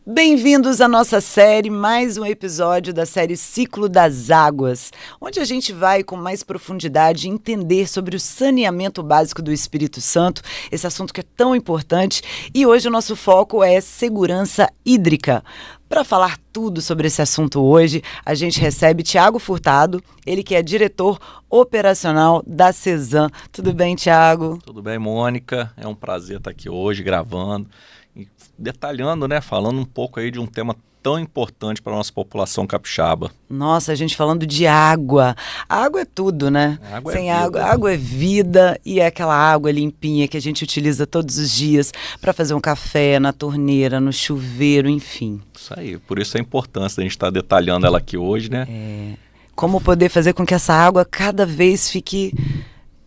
Bem-vindos à nossa série, mais um episódio da série Ciclo das Águas, onde a gente vai com mais profundidade entender sobre o saneamento básico do Espírito Santo, esse assunto que é tão importante, e hoje o nosso foco é segurança hídrica. Para falar tudo sobre esse assunto hoje, a gente recebe Thiago Furtado, ele que é diretor operacional da Cesan. Tudo bem, Thiago? Tudo bem, Mônica? É um prazer estar aqui hoje gravando e detalhando, falando um pouco aí de um tema tão importante para a nossa população capixaba. Nossa, a gente falando de água. A água é tudo, né? Água Sem é água, vida. água é vida e é aquela água limpinha que a gente utiliza todos os dias para fazer um café na torneira, no chuveiro, enfim. Isso aí, por isso a importância da gente estar detalhando ela aqui hoje, né? Como poder fazer com que essa água cada vez fique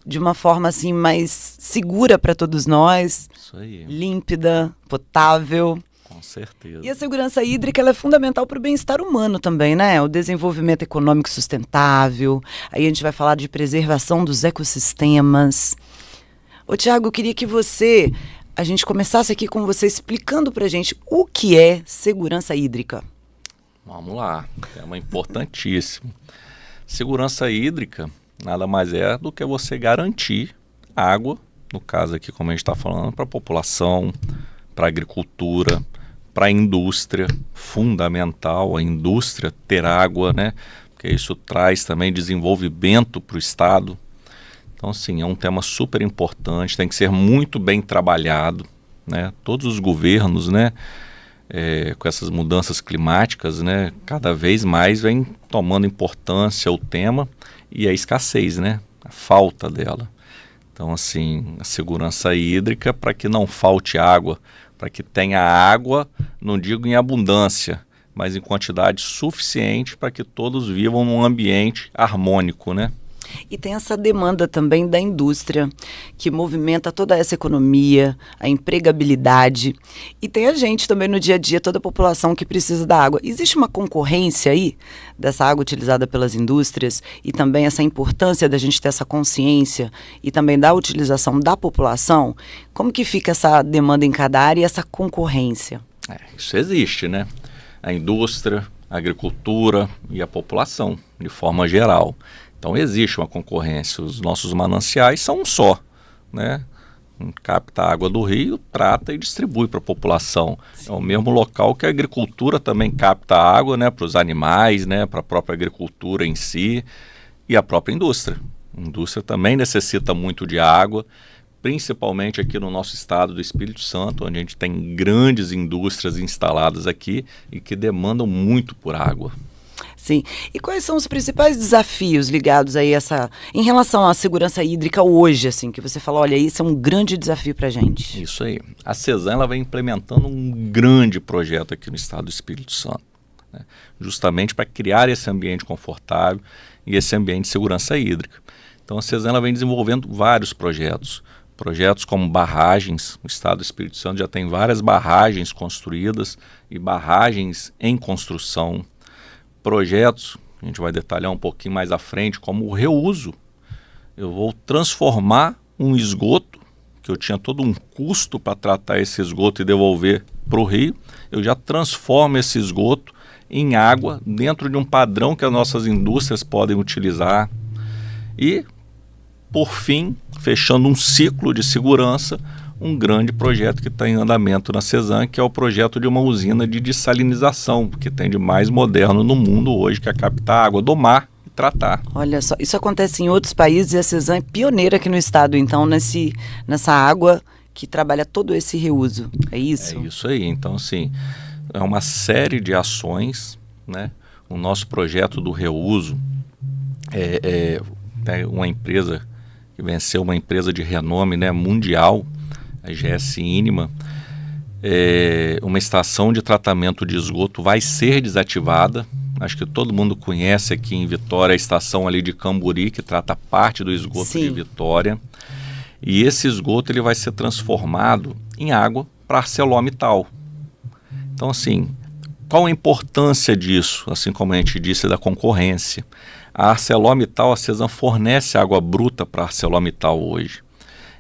de uma forma assim mais segura para todos nós, Isso aí, límpida, potável. com certeza. E a segurança hídrica ela é fundamental para o bem-estar humano também, né? O desenvolvimento econômico sustentável. Aí a gente vai falar de preservação dos ecossistemas. Ô, Thiago, eu queria que a gente começasse aqui com você explicando para a gente o que é segurança hídrica. Vamos lá, tema importantíssimo. Segurança hídrica nada mais é do que você garantir água, no caso aqui como a gente está falando, para a população, para a agricultura, para a indústria, fundamental a indústria ter água, né? Porque isso traz também desenvolvimento para o Estado. Então, assim, é um tema super importante, tem que ser muito bem trabalhado, né? Todos os governos, com essas mudanças climáticas, cada vez mais vem tomando importância o tema e a escassez, a falta dela. Então, assim, a segurança hídrica para que não falte água, para que tenha água, não digo em abundância, mas em quantidade suficiente para que todos vivam num ambiente harmônico, E tem essa demanda também da indústria, que movimenta toda essa economia, a empregabilidade. E tem a gente também no dia a dia, toda a população que precisa da água. Existe uma concorrência aí dessa água utilizada pelas indústrias e também essa importância da gente ter essa consciência e também da utilização da população? Como que fica essa demanda em cada área e essa concorrência? Isso existe, A indústria, a agricultura e a população, de forma geral. Então existe uma concorrência, os nossos mananciais são um só, Capta a água do rio, trata e distribui para a população. Sim. É o mesmo local que a agricultura também capta água, para os animais, para a própria agricultura em si e a própria indústria. A indústria também necessita muito de água, principalmente aqui no nosso estado do Espírito Santo, onde a gente tem grandes indústrias instaladas aqui e que demandam muito por água. Sim. E quais são os principais desafios ligados aí em relação à segurança hídrica hoje, assim, que você falou, olha, isso é um grande desafio para a gente? Isso aí. A Cesan ela vem implementando um grande projeto aqui no estado do Espírito Santo, justamente para criar esse ambiente confortável e esse ambiente de segurança hídrica. Então a Cesan ela vem desenvolvendo vários projetos como barragens. O estado do Espírito Santo já tem várias barragens construídas e barragens em construção. Projetos, a gente vai detalhar um pouquinho mais à frente, como o reuso. Eu vou transformar um esgoto, que eu tinha todo um custo para tratar esse esgoto e devolver para o rio, eu já transformo esse esgoto em água dentro de um padrão que as nossas indústrias podem utilizar. E, por fim, fechando um ciclo de segurança, um grande projeto que está em andamento na Cesan, que é o projeto de uma usina de dessalinização, que tem de mais moderno no mundo hoje, que é captar a água do mar e tratar. Olha só, isso acontece em outros países e a Cesan é pioneira aqui no estado, então, nessa água que trabalha todo esse reuso, é isso? É isso aí, então assim, é uma série de ações, O nosso projeto do reuso é uma empresa que venceu uma empresa de renome mundial, a GS Inima. Uma estação de tratamento de esgoto vai ser desativada. Acho que todo mundo conhece aqui em Vitória a estação ali de Camburi, que trata parte do esgoto Sim. de Vitória. E esse esgoto ele vai ser transformado em água para ArcelorMittal. Então, assim, qual a importância disso? Assim como a gente disse da concorrência. A ArcelorMittal, a Cesan fornece água bruta para a ArcelorMittal hoje.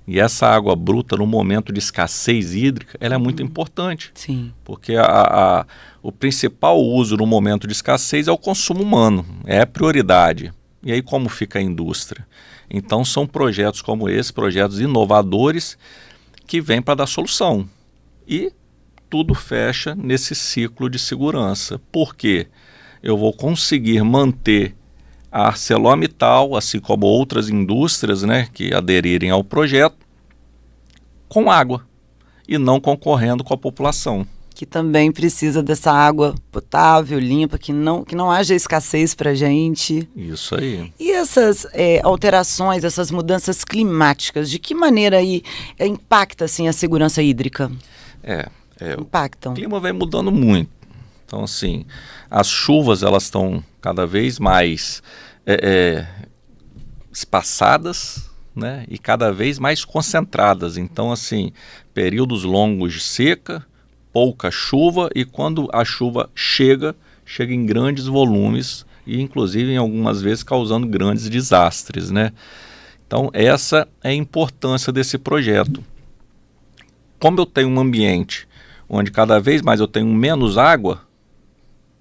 E essa água bruta, no momento de escassez hídrica, ela é muito importante. Sim. Porque o principal uso no momento de escassez é o consumo humano, é a prioridade. E aí como fica a indústria? Então são projetos como esse, projetos inovadores, que vêm para dar solução. E tudo fecha nesse ciclo de segurança. Por quê? Eu vou conseguir manter a ArcelorMittal, assim como outras indústrias, né, que aderirem ao projeto, com água e não concorrendo com a população. Que também precisa dessa água potável, limpa, que não haja escassez para a gente. Isso aí. E essas alterações, essas mudanças climáticas, de que maneira aí impacta assim, a segurança hídrica? O clima vai mudando muito. Então, assim, as chuvas elas estão cada vez mais espaçadas, né, e cada vez mais concentradas. Então, assim, períodos longos de seca, pouca chuva, e quando a chuva chega em grandes volumes e, inclusive, em algumas vezes causando grandes desastres, né? Então, essa é a importância desse projeto. Como eu tenho um ambiente onde cada vez mais eu tenho menos água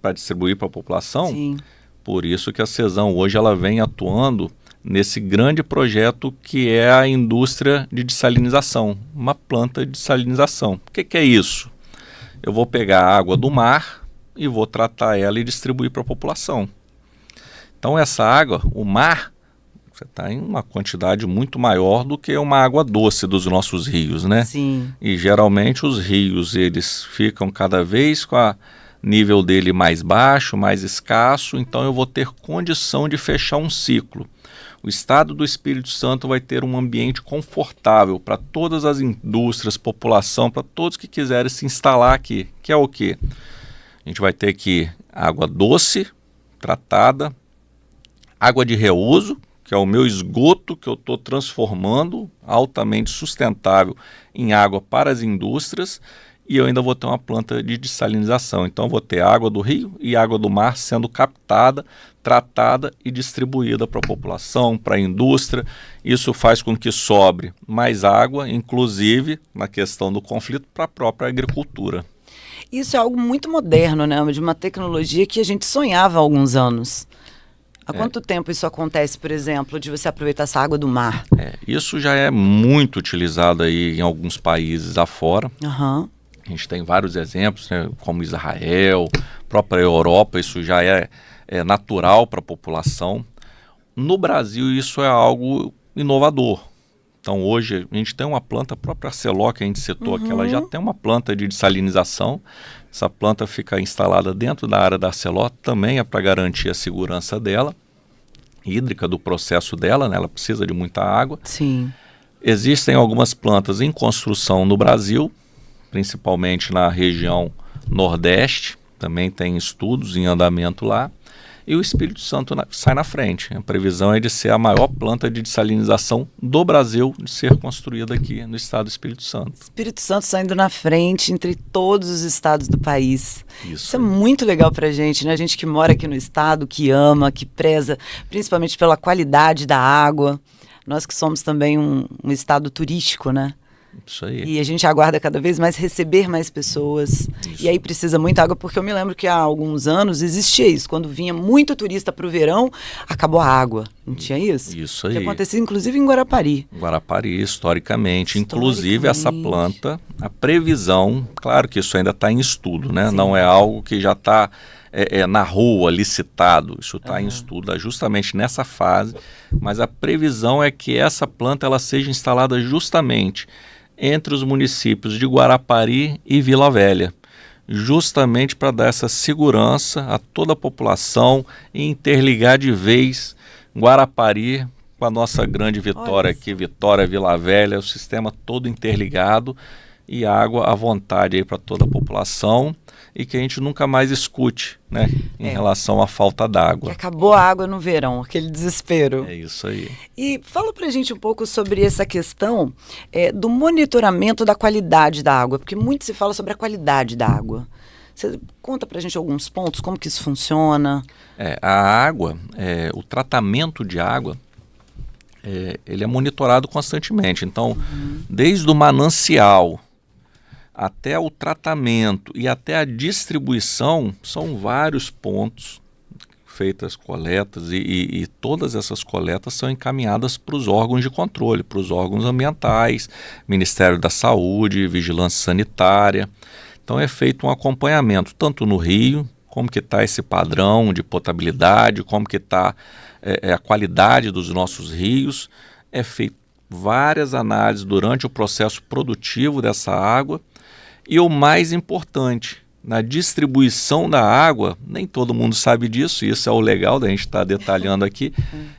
para distribuir para a população, sim, por isso que a Cesam hoje ela vem atuando nesse grande projeto que é a indústria de dessalinização, uma planta de dessalinização. O que é isso? Eu vou pegar a água do mar e vou tratar ela e distribuir para a população. Então essa água, o mar, você está em uma quantidade muito maior do que uma água doce dos nossos rios, né? sim. E geralmente os rios eles ficam cada vez com a nível dele mais baixo, mais escasso, então eu vou ter condição de fechar um ciclo. O estado do Espírito Santo vai ter um ambiente confortável para todas as indústrias, população, para todos que quiserem se instalar aqui, que é o quê? A gente vai ter aqui água doce, tratada, água de reuso, que é o meu esgoto que eu estou transformando, altamente sustentável, em água para as indústrias, e eu ainda vou ter uma planta de dessalinização. Então eu vou ter água do rio e água do mar sendo captada, tratada e distribuída para a população, para a indústria. Isso faz com que sobre mais água, inclusive na questão do conflito, para a própria agricultura. Isso é algo muito moderno, né? De uma tecnologia que a gente sonhava há alguns anos. Há quanto tempo isso acontece, por exemplo, de você aproveitar essa água do mar? Isso já é muito utilizado aí em alguns países afora. Uhum. A gente tem vários exemplos, né, como Israel, própria Europa, isso já é natural para a população. No Brasil isso é algo inovador. Então hoje a gente tem uma planta, a própria Arcelor que a gente citou aqui, ela já tem uma planta de dessalinização. Essa planta fica instalada dentro da área da Arcelor, também é para garantir a segurança dela, hídrica do processo dela, né, ela precisa de muita água. Sim. Existem algumas plantas em construção no Brasil, principalmente na região Nordeste, também tem estudos em andamento lá, e o Espírito Santo sai na frente. A previsão é de ser a maior planta de dessalinização do Brasil, de ser construída aqui no estado do Espírito Santo. Espírito Santo saindo na frente entre todos os estados do país. Isso é aí. muito legal pra gente, né? A gente que mora aqui no estado, que ama, que preza, principalmente pela qualidade da água. Nós que somos também um estado turístico, né? Isso aí. E a gente aguarda cada vez mais receber mais pessoas. Isso. E aí precisa muita água, porque eu me lembro que há alguns anos existia isso. Quando vinha muito turista para o verão, acabou a água. Não tinha isso? Isso aí. Que acontecia inclusive em Guarapari. Guarapari, historicamente. Inclusive essa planta, a previsão, claro que isso ainda está em estudo, né? Sim. Não é algo que já está na rua, licitado. Isso está em estudo, justamente nessa fase. Mas a previsão é que essa planta ela seja instalada justamente entre os municípios de Guarapari e Vila Velha, justamente para dar essa segurança a toda a população e interligar de vez Guarapari com a nossa grande Vitória aqui, Vitória, Vila Velha, o sistema todo interligado e água à vontade aí para toda a população e que a gente nunca mais escute, né, em relação à falta d'água. Que acabou a água no verão, aquele desespero. É isso aí. E fala pra gente um pouco sobre essa questão do monitoramento da qualidade da água, porque muito se fala sobre a qualidade da água. Você conta pra gente alguns pontos, como que isso funciona? A água, o tratamento de água, ele é monitorado constantemente. Então, desde o manancial até o tratamento e até a distribuição, são vários pontos feitas coletas e todas essas coletas são encaminhadas para os órgãos de controle, para os órgãos ambientais, Ministério da Saúde, Vigilância Sanitária. Então é feito um acompanhamento tanto no rio, como que está esse padrão de potabilidade, como que está a qualidade dos nossos rios. É feito várias análises durante o processo produtivo dessa água. E o mais importante, na distribuição da água, nem todo mundo sabe disso, e isso é o legal da gente estar detalhando aqui,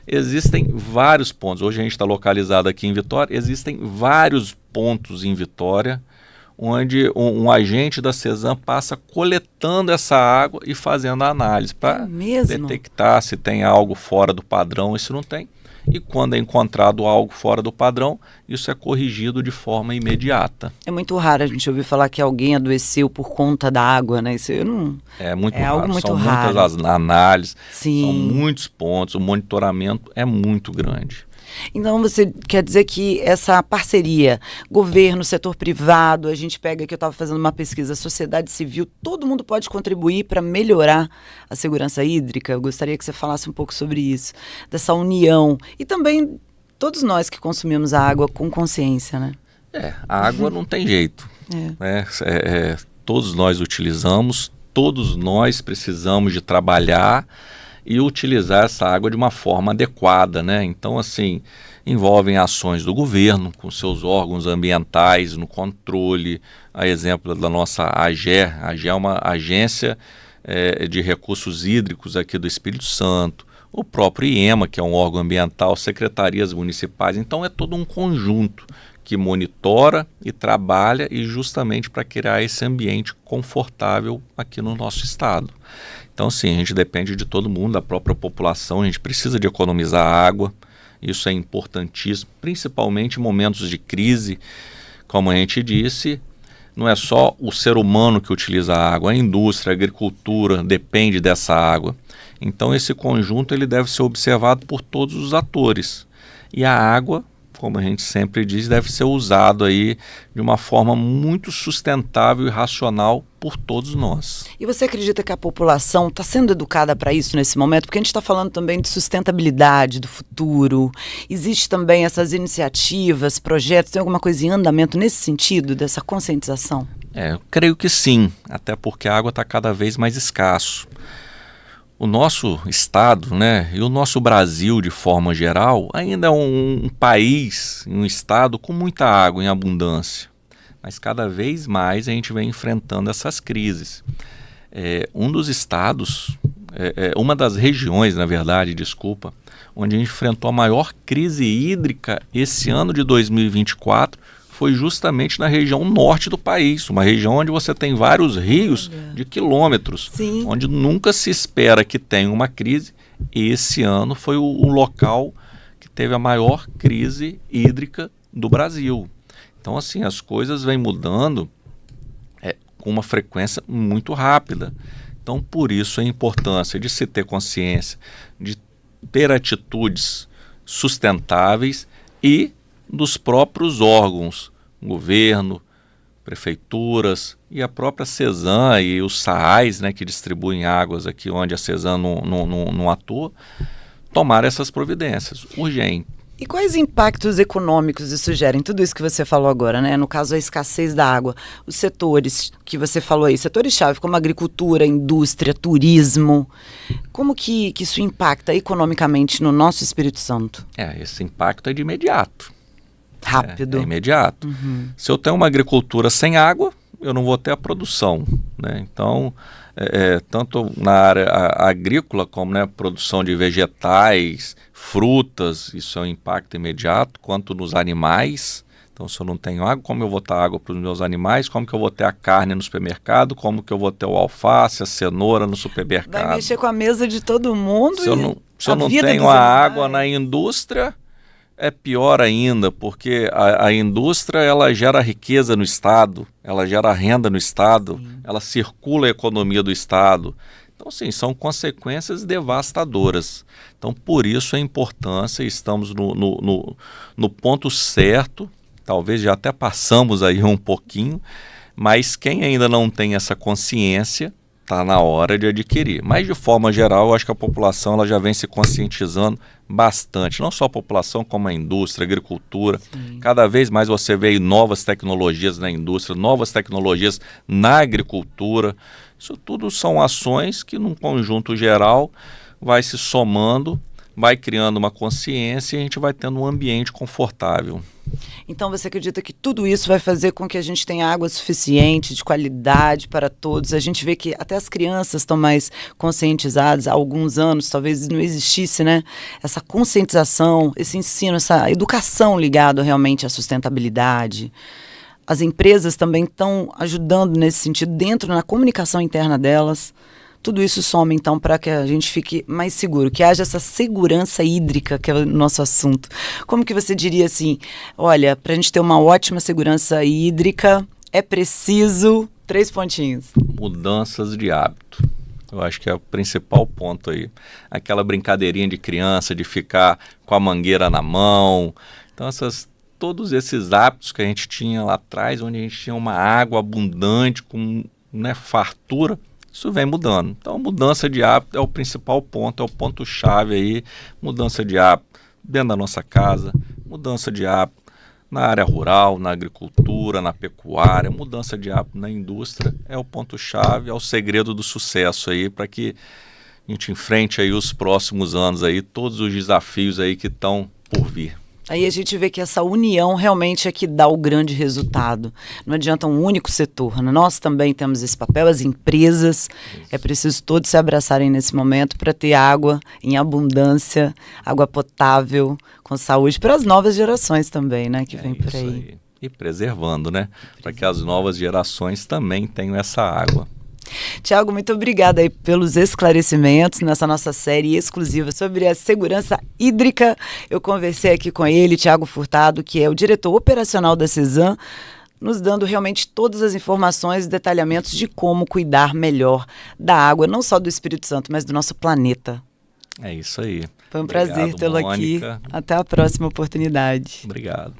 existem vários pontos. Hoje a gente está localizado aqui em Vitória, existem vários pontos em Vitória, onde um agente da CESAM passa coletando essa água e fazendo a análise para detectar se tem algo fora do padrão e se não tem. E quando é encontrado algo fora do padrão, isso é corrigido de forma imediata. É muito raro a gente ouvir falar que alguém adoeceu por conta da água, né? Isso eu não... É muito raro. Algo muito são raro. Muitas as análises, Sim. São muitos pontos, o monitoramento é muito grande. Então você quer dizer que essa parceria, governo, setor privado, a gente pega que eu estava fazendo uma pesquisa, sociedade civil, todo mundo pode contribuir para melhorar a segurança hídrica? Eu gostaria que você falasse um pouco sobre isso, dessa união e também todos nós que consumimos a água com consciência, né? A água não tem jeito. Todos nós utilizamos, todos nós precisamos de trabalhar e utilizar essa água de uma forma adequada, né? Então, assim, envolvem ações do governo, com seus órgãos ambientais, no controle, a exemplo da nossa AGE. A AGE é uma agência de recursos hídricos aqui do Espírito Santo, o próprio IEMA, que é um órgão ambiental, secretarias municipais. Então, é todo um conjunto que monitora e trabalha e justamente para criar esse ambiente confortável aqui no nosso estado. Então, sim, a gente depende de todo mundo, da própria população, a gente precisa de economizar água, isso é importantíssimo, principalmente em momentos de crise, como a gente disse, não é só o ser humano que utiliza a água, a indústria, a agricultura depende dessa água. Então, esse conjunto ele deve ser observado por todos os atores. E a água, como a gente sempre diz, deve ser usado aí de uma forma muito sustentável e racional por todos nós. E você acredita que a população está sendo educada para isso nesse momento? Porque a gente está falando também de sustentabilidade do futuro. Existe também essas iniciativas, projetos, tem alguma coisa em andamento nesse sentido, dessa conscientização? Eu creio que sim, até porque a água está cada vez mais escasso. O nosso estado, né, e o nosso Brasil de forma geral, ainda é um país, um estado com muita água em abundância. Mas cada vez mais a gente vem enfrentando essas crises. Um dos estados, uma das regiões, na verdade, onde a gente enfrentou a maior crise hídrica esse ano de 2024, foi justamente na região norte do país, uma região onde você tem vários rios de quilômetros, Sim. Onde nunca se espera que tenha uma crise. Esse ano foi o local que teve a maior crise hídrica do Brasil. Então, assim, as coisas vêm mudando com uma frequência muito rápida. Então, por isso a importância de se ter consciência, de ter atitudes sustentáveis e dos próprios órgãos, governo, prefeituras e a própria CESAM e os SAAIs, né, que distribuem águas aqui onde a CESAM não atua, tomar essas providências urgente. E quais impactos econômicos isso gera em tudo isso que você falou agora, né? No caso, a escassez da água, os setores que você falou aí, setores-chave como agricultura, indústria, turismo, como que isso impacta economicamente no nosso Espírito Santo? Esse impacto é de imediato. Rápido. É imediato. Uhum. Se eu tenho uma agricultura sem água, eu não vou ter a produção, né? Então, tanto na área agrícola como na produção de vegetais, frutas, isso é um impacto imediato, quanto nos animais. Então, se eu não tenho água, como eu vou ter água para os meus animais? Como que eu vou ter a carne no supermercado? Como que eu vou ter o alface, a cenoura no supermercado? Vai mexer com a mesa de todo mundo. Se eu não tenho a água na indústria, é pior ainda, porque a indústria ela gera riqueza no estado, ela gera renda no estado, ela circula a economia do estado. Então, sim, são consequências devastadoras. Então, por isso a importância, estamos no ponto certo, talvez já até passamos aí um pouquinho, mas quem ainda não tem essa consciência, está na hora de adquirir. Mas, de forma geral, eu acho que a população ela já vem se conscientizando bastante. Não só a população, como a indústria, a agricultura. Sim. Cada vez mais você vê novas tecnologias na indústria, novas tecnologias na agricultura. Isso tudo são ações que, num conjunto geral, vai se somando, vai criando uma consciência e a gente vai tendo um ambiente confortável. Então você acredita que tudo isso vai fazer com que a gente tenha água suficiente, de qualidade para todos? A gente vê que até as crianças estão mais conscientizadas. Há alguns anos talvez não existisse, né, essa conscientização, esse ensino, essa educação ligada realmente à sustentabilidade. As empresas também estão ajudando nesse sentido, dentro na comunicação interna delas. Tudo isso soma, então, para que a gente fique mais seguro, que haja essa segurança hídrica, que é o nosso assunto. Como que você diria assim, olha, para a gente ter uma ótima segurança hídrica, é preciso 3 pontinhos. Mudanças de hábito. Eu acho que é o principal ponto aí. Aquela brincadeirinha de criança, de ficar com a mangueira na mão. Então, todos esses hábitos que a gente tinha lá atrás, onde a gente tinha uma água abundante, com, né, fartura, isso vem mudando. Então, mudança de hábito é o principal ponto, é o ponto-chave aí. Mudança de hábito dentro da nossa casa, mudança de hábito na área rural, na agricultura, na pecuária, mudança de hábito na indústria é o ponto-chave, é o segredo do sucesso aí para que a gente enfrente aí os próximos anos aí, todos os desafios aí que estão por vir. Aí a gente vê que essa união realmente é que dá o grande resultado. Não adianta um único setor. Nós também temos esse papel, as empresas. Isso. É preciso todos se abraçarem nesse momento para ter água em abundância, água potável, com saúde, para as novas gerações também, né, que vem por aí. E preservando, né? Para que as novas gerações também tenham essa água. Tiago, muito obrigada aí pelos esclarecimentos nessa nossa série exclusiva sobre a segurança hídrica. Eu conversei aqui com ele, Tiago Furtado, que é o diretor operacional da CESAM, nos dando realmente todas as informações e detalhamentos de como cuidar melhor da água, não só do Espírito Santo, mas do nosso planeta. É isso aí. Foi um prazer tê-lo aqui. Até a próxima oportunidade. Obrigado.